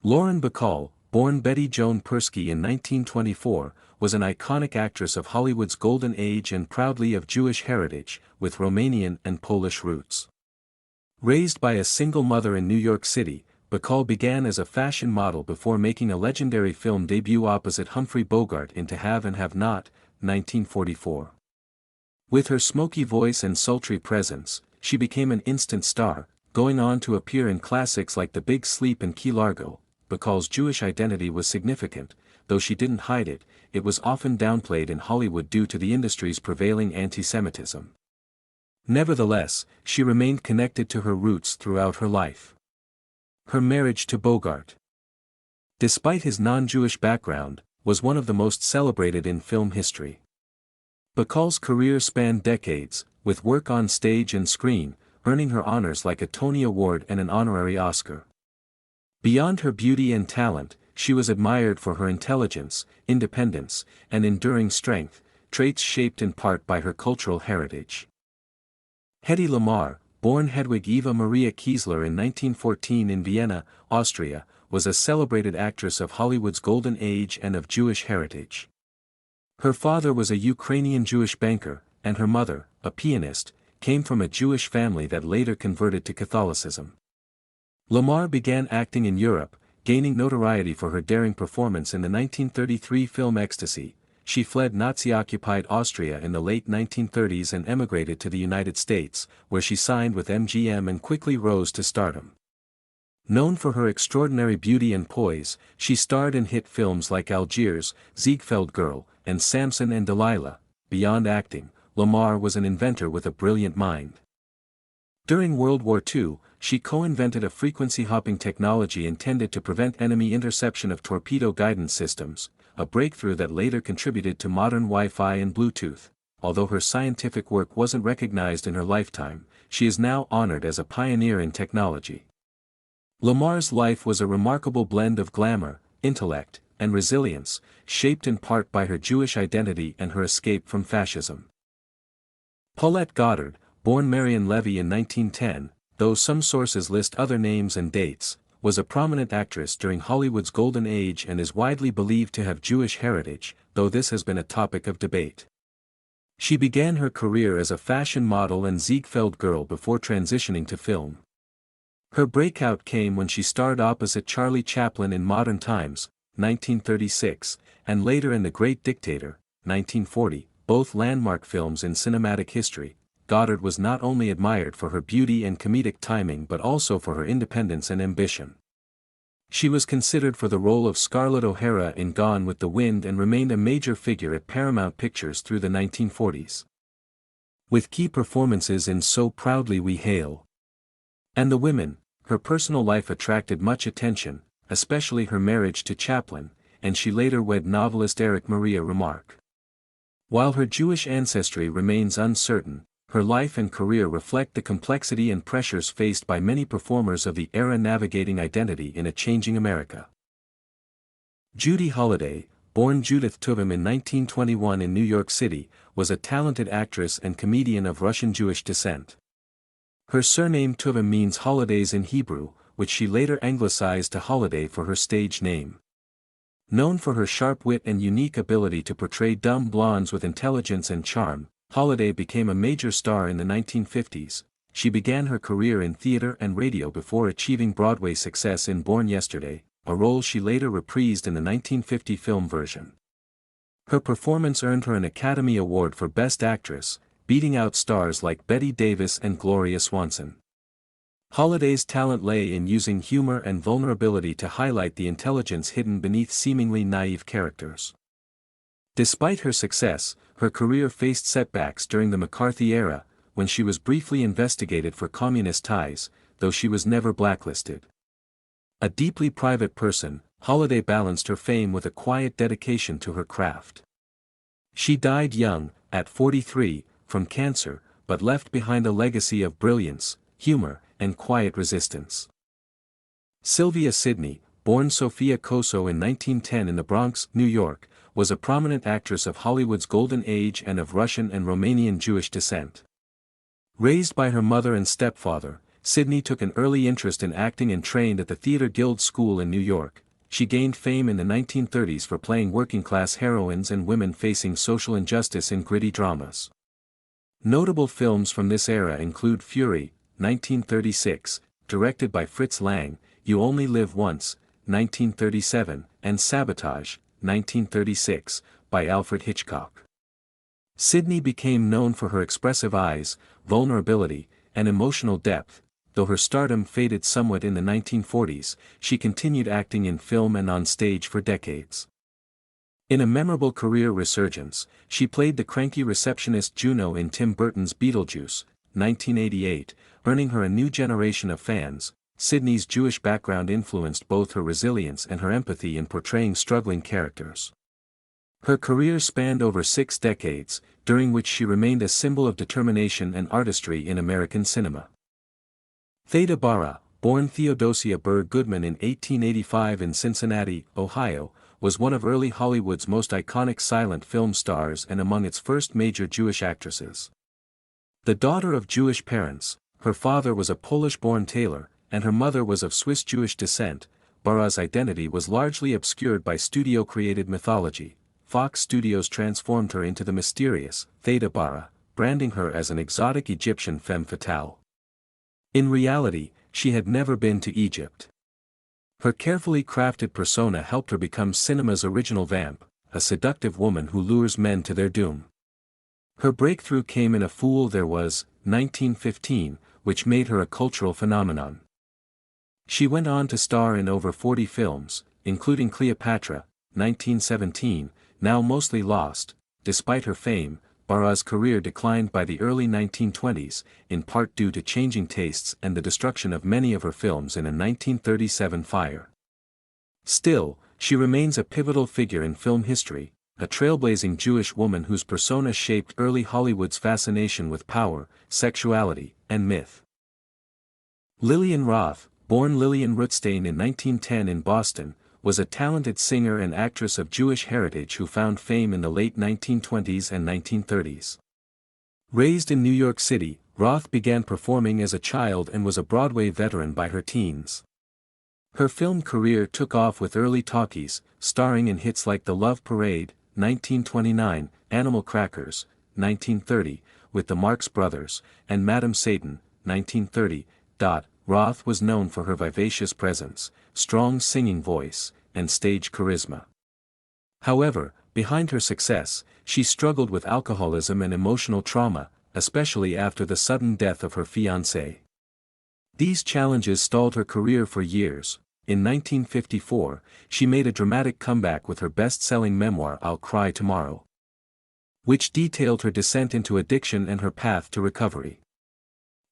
Lauren Bacall, born Betty Joan Persky in 1924, was an iconic actress of Hollywood's golden age and proudly of Jewish heritage, with Romanian and Polish roots. Raised by a single mother in New York City, Bacall began as a fashion model before making a legendary film debut opposite Humphrey Bogart in To Have and Have Not, 1944. With her smoky voice and sultry presence, she became an instant star, going on to appear in classics like The Big Sleep and Key Largo. Bacall's Jewish identity was significant, though she didn't hide it. It was often downplayed in Hollywood due to the industry's prevailing anti-Semitism. Nevertheless, she remained connected to her roots throughout her life. Her marriage to Bogart, despite his non-Jewish background, was one of the most celebrated in film history. Bacall's career spanned decades, with work on stage and screen, earning her honors like a Tony Award and an honorary Oscar. Beyond her beauty and talent, she was admired for her intelligence, independence, and enduring strength, traits shaped in part by her cultural heritage. Hedy Lamarr, born Hedwig Eva Maria Kiesler in 1914 in Vienna, Austria, was a celebrated actress of Hollywood's golden age and of Jewish heritage. Her father was a Ukrainian Jewish banker, and her mother, a pianist, came from a Jewish family that later converted to Catholicism. Lamarr began acting in Europe, gaining notoriety for her daring performance in the 1933 film Ecstasy. She fled Nazi-occupied Austria in the late 1930s and emigrated to the United States, where she signed with MGM and quickly rose to stardom. Known for her extraordinary beauty and poise, she starred in hit films like Algiers, Ziegfeld Girl, and Samson and Delilah. Beyond acting, Lamarr was an inventor with a brilliant mind. During World War II, she co-invented a frequency-hopping technology intended to prevent enemy interception of torpedo guidance systems, a breakthrough that later contributed to modern Wi-Fi and Bluetooth. Although her scientific work wasn't recognized in her lifetime, she is now honored as a pioneer in technology. Lamarr's life was a remarkable blend of glamour, intellect, and resilience, shaped in part by her Jewish identity and her escape from fascism. Plet Goddard, born Marion Levy in 1910, though some sources list other names and dates, was a prominent actress during Hollywood's golden age and is widely believed to have Jewish heritage, though this has been a topic of debate. She began her career as a fashion model and Ziegfeld Girl before transitioning to film. Her breakout came when she starred opposite Charlie Chaplin in Modern Times, 1936, and later in The Great Dictator, 1940, both landmark films in cinematic history. Goddard was not only admired for her beauty and comedic timing but also for her independence and ambition. She was considered for the role of Scarlett O'Hara in Gone with the Wind and remained a major figure at Paramount Pictures through the 1940s. With key performances in So Proudly We Hail and The Women, her personal life attracted much attention, especially her marriage to Chaplin, and she later wed novelist Erich Maria Remarque. While her Jewish ancestry remains uncertain, her life and career reflect the complexity and pressures faced by many performers of the era navigating identity in a changing America. Judy Holiday, born Judith Tuvim in 1921 in New York City, was a talented actress and comedian of Russian Jewish descent. Her surname Tuvim means holidays in Hebrew, which she later anglicized to Holiday for her stage name. Known for her sharp wit and unique ability to portray dumb blondes with intelligence and charm, Holiday became a major star in the 1950s. She began her career in theater and radio before achieving Broadway success in Born Yesterday, a role she later reprised in the 1950 film version. Her performance earned her an Academy Award for Best Actress, beating out stars like Bette Davis and Gloria Swanson. Holiday's talent lay in using humor and vulnerability to highlight the intelligence hidden beneath seemingly naive characters. Despite her success, her career faced setbacks during the McCarthy era, when she was briefly investigated for communist ties, though she was never blacklisted. A deeply private person, Holiday balanced her fame with a quiet dedication to her craft. She died young, at 43, from cancer, but left behind a legacy of brilliance, humor, and quiet resistance. Sophia Sydney, born Sophia Koso in 1910 in the Bronx, New York, was a prominent actress of Hollywood's golden age and of Russian and Romanian Jewish descent. Raised by her mother and stepfather, Sydney took an early interest in acting and trained at the Theatre Guild School in New York. She gained fame in the 1930s for playing working-class heroines and women facing social injustice in gritty dramas. Notable films from this era include Fury, 1936, directed by Fritz Lang, You Only Live Once, 1937, and Sabotage, 1936, by Alfred Hitchcock. Sydney became known for her expressive eyes, vulnerability, and emotional depth. Though her stardom faded somewhat in the 1940s, she continued acting in film and on stage for decades. In a memorable career resurgence, she played the cranky receptionist Juno in Tim Burton's Beetlejuice, 1988, earning her a new generation of fans. Sydney's Jewish background influenced both her resilience and her empathy in portraying struggling characters. Her career spanned over 6 decades, during which she remained a symbol of determination and artistry in American cinema. Theta Barara, born Theodosia Burr Goodman in 1885 in Cincinnati, Ohio, was one of early Hollywood's most iconic silent film stars and among its first major Jewish actresses. The daughter of Jewish parents, her father was a Polish-born tailor, and her mother was of Swiss-Jewish descent. Barara's identity was largely obscured by studio-created mythology. Fox Studios transformed her into the mysterious Theta Barara, branding her as an exotic Egyptian femme fatale. In reality, she had never been to Egypt. Her carefully crafted persona helped her become cinema's original vamp, a seductive woman who lures men to their doom. Her breakthrough came in A Fool There Was, 1915, which made her a cultural phenomenon. She went on to star in over 40 films, including Cleopatra, 1917, now mostly lost. Despite her fame, Barara's career declined by the early 1920s, in part due to changing tastes and the destruction of many of her films in a 1937 fire. Still, she remains a pivotal figure in film history, a trailblazing Jewish woman whose persona shaped early Hollywood's fascination with power, sexuality, and myth. Lillian Roth, born Lillian Rutstein in 1910 in Boston, was a talented singer and actress of Jewish heritage who found fame in the late 1920s and 1930s. Raised in New York City, Roth began performing as a child and was a Broadway veteran by her teens. Her film career took off with early talkies, starring in hits like The Love Parade, 1929, Animal Crackers, 1930, with the Marx Brothers, and Madame Satan, 1930. Roth was known for her vivacious presence, strong singing voice, and stage charisma. However, behind her success, she struggled with alcoholism and emotional trauma, especially after the sudden death of her fiancé. These challenges stalled her career for years. In 1954, she made a dramatic comeback with her best-selling memoir I'll Cry Tomorrow, which detailed her descent into addiction and her path to recovery.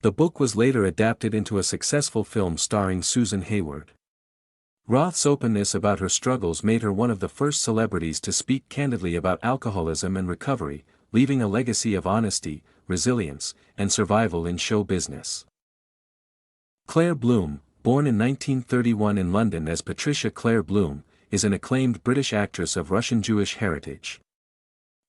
The book was later adapted into a successful film starring Susan Hayward. Roth's openness about her struggles made her one of the first celebrities to speak candidly about alcoholism and recovery, leaving a legacy of honesty, resilience, and survival in show business. Claire Bloom, born in 1931 in London as Patricia Claire Bloom, is an acclaimed British actress of Russian Jewish heritage.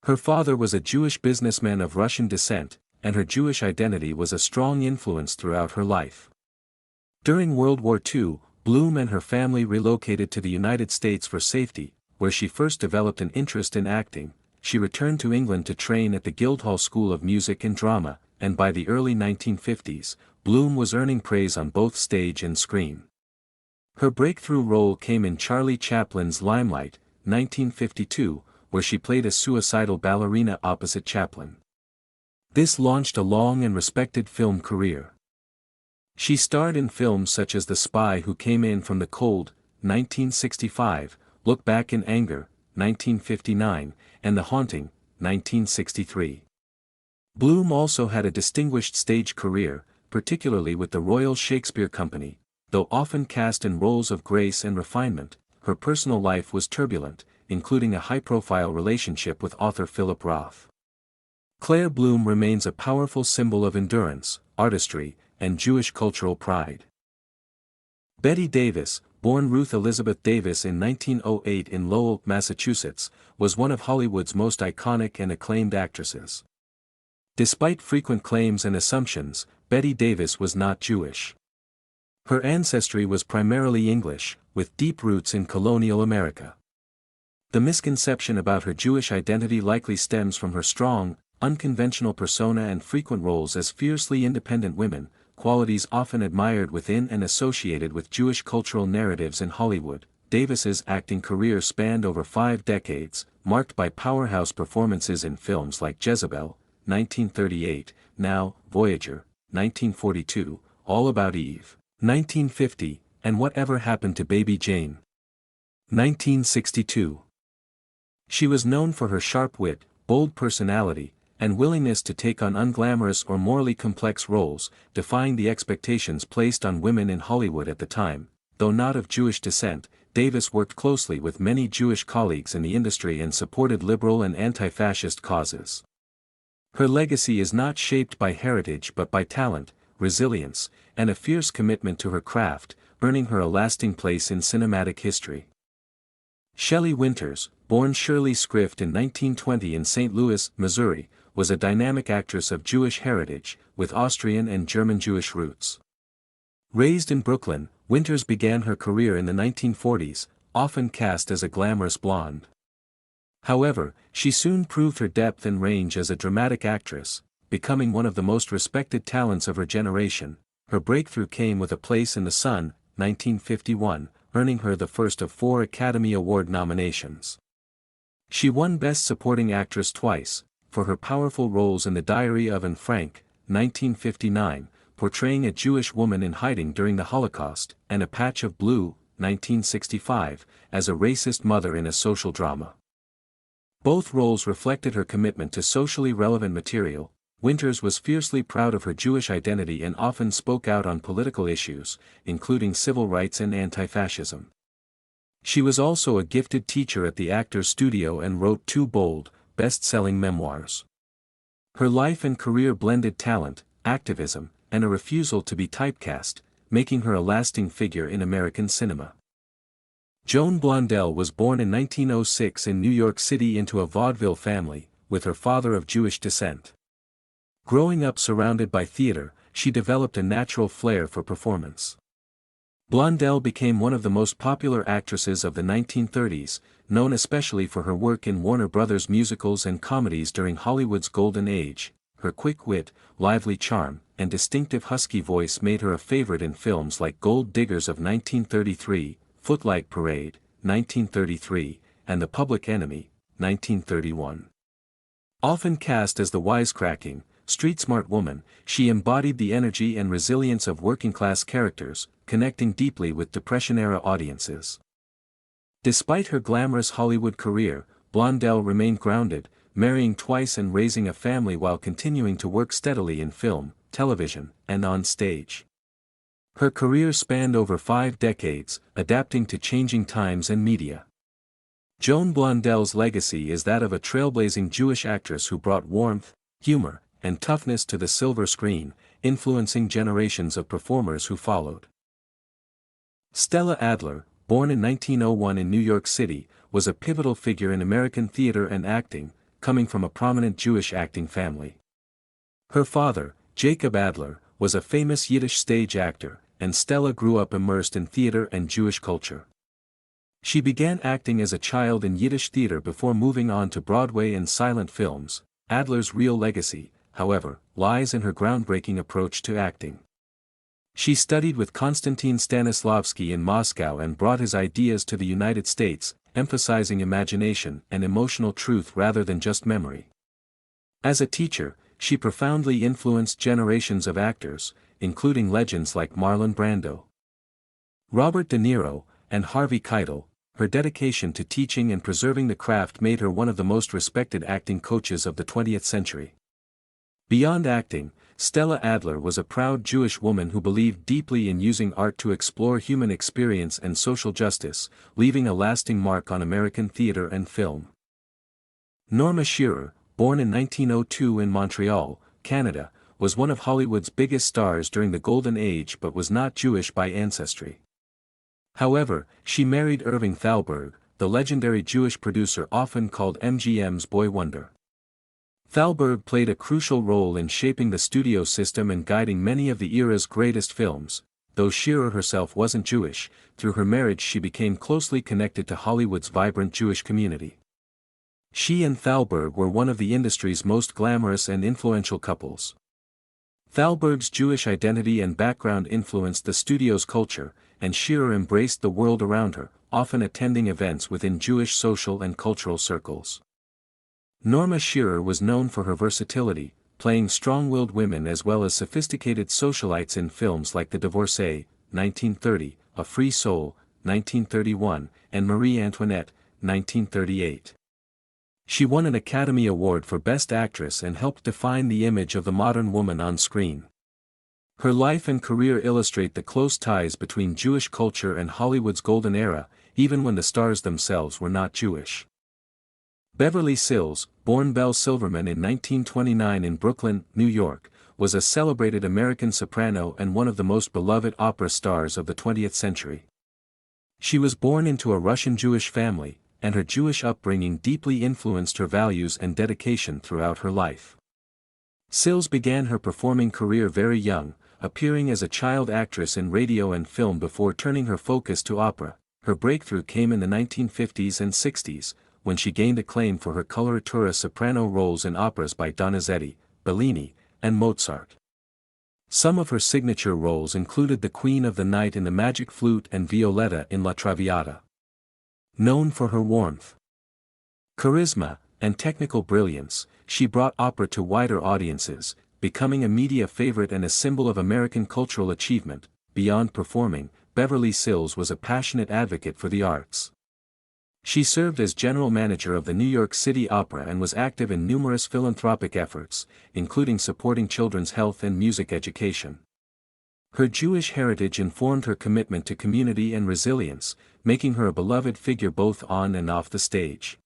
Her father was a Jewish businessman of Russian descent, and her Jewish identity was a strong influence throughout her life. During World War II, Bloom and her family relocated to the United States for safety, where she first developed an interest in acting. She returned to England to train at the Guildhall School of Music and Drama, and by the early 1950s, Bloom was earning praise on both stage and screen. Her breakthrough role came in Charlie Chaplin's Limelight, 1952, where she played a suicidal ballerina opposite Chaplin. This launched a long and respected film career. She starred in films such as The Spy Who Came In From the Cold, 1965, Look Back in Anger, 1959, and The Haunting, 1963. Bloom also had a distinguished stage career, particularly with the Royal Shakespeare Company. Though often cast in roles of grace and refinement, her personal life was turbulent, including a high-profile relationship with author Philip Roth. Claire Bloom remains a powerful symbol of endurance, artistry, and Jewish cultural pride. Bette Davis, born Ruth Elizabeth Davis in 1908 in Lowell, Massachusetts, was one of Hollywood's most iconic and acclaimed actresses. Despite frequent claims and assumptions, Bette Davis was not Jewish. Her ancestry was primarily English, with deep roots in colonial America. The misconception about her Jewish identity likely stems from her strong, unconventional persona and frequent roles as fiercely independent women, qualities often admired within and associated with Jewish cultural narratives in Hollywood. Davis's acting career spanned over 5 decades, marked by powerhouse performances in films like Jezebel, 1938, Now, Voyager, 1942, All About Eve, 1950, and Whatever Happened to Baby Jane, 1962. She was known for her sharp wit, bold personality, and willingness to take on unglamorous or morally complex roles, defying the expectations placed on women in Hollywood at the time. Though not of Jewish descent, Davis worked closely with many Jewish colleagues in the industry and supported liberal and anti-fascist causes. Her legacy is not shaped by heritage but by talent, resilience, and a fierce commitment to her craft, earning her a lasting place in cinematic history. Shelley Winters, born Shirley Scrift in 1920 in St. Louis, Missouri, was a dynamic actress of Jewish heritage, with Austrian and German Jewish roots. Raised in Brooklyn, Winters began her career in the 1940s, often cast as a glamorous blonde. However, she soon proved her depth and range as a dramatic actress, becoming one of the most respected talents of her generation. Her breakthrough came with A Place in the Sun, 1951, earning her the first of 4 Academy Award nominations. She won Best Supporting Actress twice, for her powerful roles in The Diary of Anne Frank, 1959, portraying a Jewish woman in hiding during the Holocaust, and A Patch of Blue, 1965, as a racist mother in a social drama. Both roles reflected her commitment to socially relevant material. Winters was fiercely proud of her Jewish identity and often spoke out on political issues, including civil rights and anti-fascism. She was also a gifted teacher at the Actors Studio and wrote 2 bold, best-selling memoirs. Her life and career blended talent, activism, and a refusal to be typecast, making her a lasting figure in American cinema. Joan Blondelle was born in 1906 in New York City into a vaudeville family, with her father of Jewish descent. Growing up surrounded by theater, she developed a natural flair for performance. Blondelle became one of the most popular actresses of the 1930s, known especially for her work in Warner Brothers musicals and comedies during Hollywood's golden age. Her quick wit, lively charm, and distinctive husky voice made her a favorite in films like Gold Diggers of 1933, Footlight Parade, 1933, and The Public Enemy, 1931. Often cast as the wisecracking, street-smart woman, she embodied the energy and resilience of working-class characters, connecting deeply with Depression-era audiences. Despite her glamorous Hollywood career, Blondelle remained grounded, marrying twice and raising a family while continuing to work steadily in film, television, and on stage. Her career spanned over 5 decades, adapting to changing times and media. Joan Blondelle's legacy is that of a trailblazing Jewish actress who brought warmth, humor, and toughness to the silver screen, influencing generations of performers who followed. Stella Adler, born in 1901 in New York City, was a pivotal figure in American theater and acting, coming from a prominent Jewish acting family. Her father, Jacob Adler, was a famous Yiddish stage actor, and Stella grew up immersed in theater and Jewish culture. She began acting as a child in Yiddish theater before moving on to Broadway and silent films. Adler's real legacy, however, lies in her groundbreaking approach to acting. She studied with Konstantin Stanislavski in Moscow and brought his ideas to the United States, emphasizing imagination and emotional truth rather than just memory. As a teacher, she profoundly influenced generations of actors, including legends like Marlon Brando, Robert De Niro, and Harvey Keitel. Her dedication to teaching and preserving the craft made her one of the most respected acting coaches of the 20th century. Beyond acting, Stella Adler was a proud Jewish woman who believed deeply in using art to explore human experience and social justice, leaving a lasting mark on American theater and film. Norma Shearer, born in 1902 in Montreal, Canada, was one of Hollywood's biggest stars during the Golden Age but was not Jewish by ancestry. However, she married Irving Thalberg, the legendary Jewish producer often called MGM's boy wonder. Thalberg played a crucial role in shaping the studio system and guiding many of the era's greatest films. Though Shearer herself wasn't Jewish, through her marriage she became closely connected to Hollywood's vibrant Jewish community. She and Thalberg were one of the industry's most glamorous and influential couples. Thalberg's Jewish identity and background influenced the studio's culture, and Shearer embraced the world around her, often attending events within Jewish social and cultural circles. Norma Shearer was known for her versatility, playing strong-willed women as well as sophisticated socialites in films like The Divorcee, 1930, A Free Soul, 1931, and Marie Antoinette, 1938. She won an Academy Award for Best Actress and helped define the image of the modern woman on screen. Her life and career illustrate the close ties between Jewish culture and Hollywood's golden era, even when the stars themselves were not Jewish. Beverly Sills, born Belle Silverman in 1929 in Brooklyn, New York, was a celebrated American soprano and one of the most beloved opera stars of the 20th century. She was born into a Russian Jewish family, and her Jewish upbringing deeply influenced her values and dedication throughout her life. Sills began her performing career very young, appearing as a child actress in radio and film before turning her focus to opera. Her breakthrough came in the 1950s and 60s, when she gained acclaim for her coloratura soprano roles in operas by Donizetti, Bellini, and Mozart. Some of her signature roles included the Queen of the Night in The Magic Flute and Violetta in La Traviata. Known for her warmth, charisma, and technical brilliance, she brought opera to wider audiences, becoming a media favorite and a symbol of American cultural achievement. Beyond performing, Beverly Sills was a passionate advocate for the arts. She served as general manager of the New York City Opera and was active in numerous philanthropic efforts, including supporting children's health and music education. Her Jewish heritage informed her commitment to community and resilience, making her a beloved figure both on and off the stage.